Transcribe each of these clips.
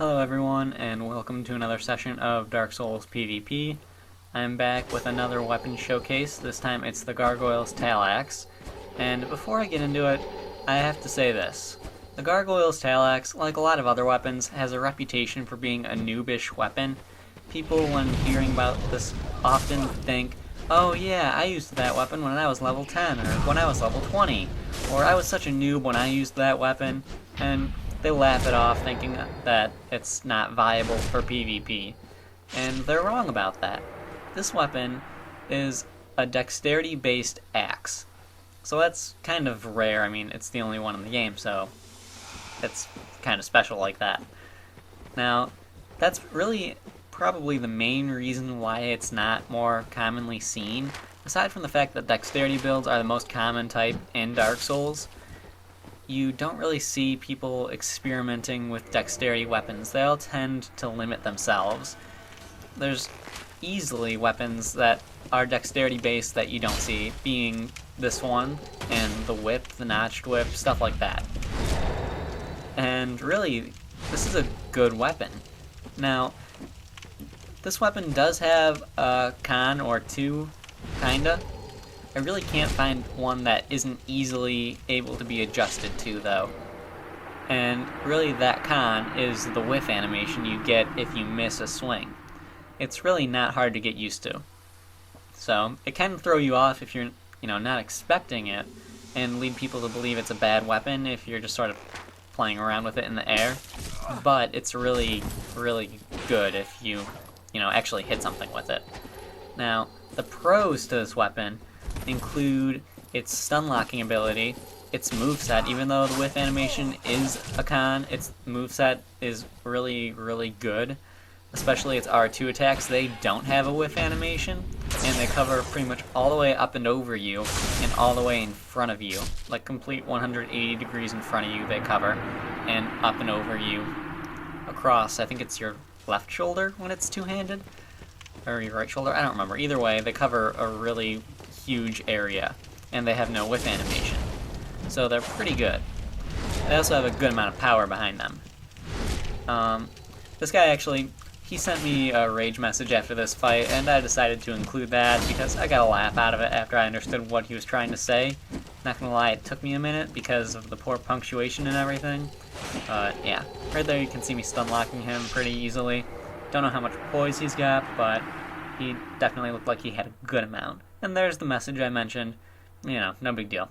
Hello everyone, and welcome to another session of Dark Souls PvP. I'm back with another weapon showcase. This time it's the Gargoyles Tail Axe. And before I get into it, I have to say this. The Gargoyles Tail Axe, like a lot of other weapons, has a reputation for being a noobish weapon. People, when hearing about this, often think, oh yeah, I used that weapon when I was level 10, or when I was level 20, or I was such a noob when I used that weapon, and they laugh it off thinking that it's not viable for PvP. And they're wrong about that. This weapon is a dexterity-based axe. So that's kind of rare. I mean, it's the only one in the game, so it's kind of special like that. Now, that's really probably the main reason why it's not more commonly seen. Aside from the fact that dexterity builds are the most common type in Dark Souls, you don't really see people experimenting with dexterity weapons. They all tend to limit themselves. There's easily weapons that are dexterity based that you don't see, being this one, and the whip, the notched whip, stuff like that. And really, this is a good weapon. Now, this weapon does have a con or two, kinda. I really can't find one that isn't easily able to be adjusted to, though. And really that con is the whiff animation you get if you miss a swing. It's really not hard to get used to. So, it can throw you off if you're, not expecting it, and lead people to believe it's a bad weapon if you're just sort of playing around with it in the air. But it's really, really good if you, actually hit something with it. Now, the pros to this weapon include its stun locking ability, its moveset. Even though the whiff animation is a con, its moveset is really, really good. Especially its R2 attacks, they don't have a whiff animation, and they cover pretty much all the way up and over you, and all the way in front of you. Like complete 180 degrees in front of you they cover, and up and over you across, I think it's your left shoulder when it's two-handed, or your right shoulder, I don't remember. Either way, they cover a really huge area, and they have no whiff animation. So they're pretty good. They also have a good amount of power behind them. This guy actually, he sent me a rage message after this fight, and I decided to include that because I got a laugh out of it after I understood what he was trying to say. Not gonna lie, it took me a minute because of the poor punctuation and everything. Yeah, right there you can see me stun locking him pretty easily. Don't know how much poise he's got, but he definitely looked like he had a good amount. And there's the message I mentioned. No big deal.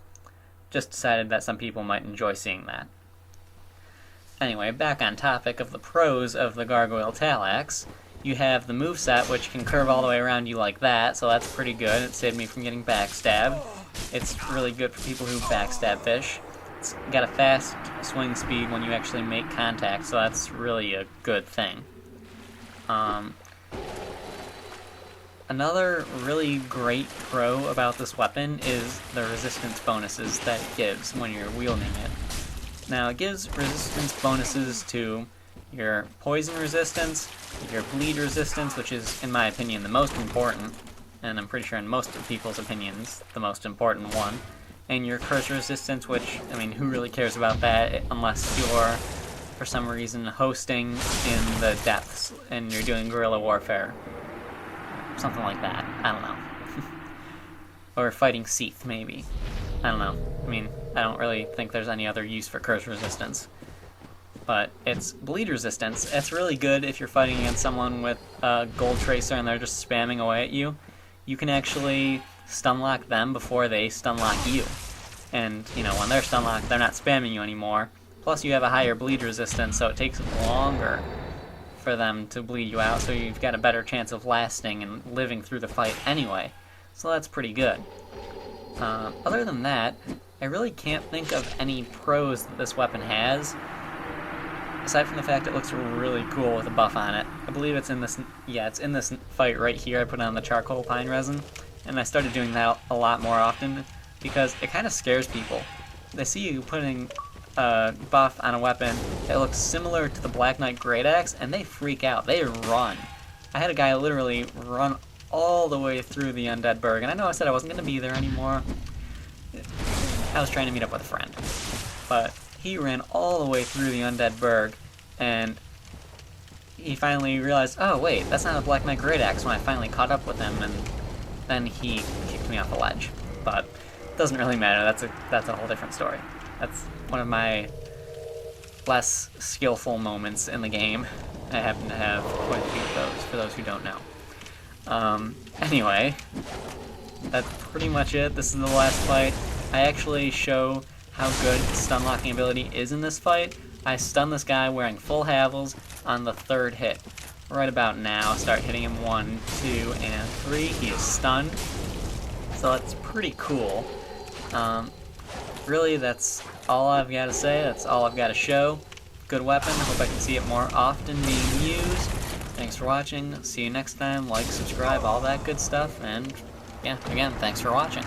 Just decided that some people might enjoy seeing that. Anyway, back on topic of the pros of the Gargoyle Tail Axe. You have the moveset, which can curve all the way around you like that, so that's pretty good. It saved me from getting backstabbed. It's really good for people who backstab fish. It's got a fast swing speed when you actually make contact, so that's really a good thing. Another really great pro about this weapon is the resistance bonuses that it gives when you're wielding it. Now, it gives resistance bonuses to your poison resistance, your bleed resistance, which is, in my opinion, the most important, and I'm pretty sure in most of people's opinions, the most important one, and your curse resistance, which, who really cares about that unless you're, for some reason, hosting in the depths and you're doing guerrilla warfare. Something like that. I don't know. Or fighting Seath, maybe. I don't know. I don't really think there's any other use for curse resistance. But it's bleed resistance. It's really good if you're fighting against someone with a gold tracer and they're just spamming away at you. You can actually stun lock them before they stun lock you. And, when they're stun locked, they're not spamming you anymore. Plus you have a higher bleed resistance, so it takes longer for them to bleed you out, so you've got a better chance of lasting and living through the fight anyway. So that's pretty good. Other than that, I really can't think of any pros that this weapon has, aside from the fact it looks really cool with a buff on it. I believe it's in this, it's in this fight right here. I put on the charcoal pine resin, and I started doing that a lot more often because it kind of scares people. They see you putting a buff on a weapon that looks similar to the Black Knight Great Axe, and they freak out. They run. I had a guy literally run all the way through the Undead Burg, and I know I said I wasn't going to be there anymore. I was trying to meet up with a friend. But he ran all the way through the Undead Burg, and he finally realized, oh wait, that's not a Black Knight Great Axe when I finally caught up with him, and then he kicked me off the ledge. But it doesn't really matter, that's a whole different story. That's one of my less skillful moments in the game. I happen to have quite a few of those, for those who don't know. Anyway, that's pretty much it. This is the last fight. I actually show how good the stun locking ability is in this fight. I stun this guy wearing full Havels on the 3rd hit. Right about now, start hitting him 1, 2, and 3. He is stunned. So that's pretty cool. Really, that's all I've got to say. That's all I've got to show. Good weapon. Hope I can see it more often being used. Thanks for watching. See you next time. Like, subscribe, all that good stuff. And yeah, again, thanks for watching.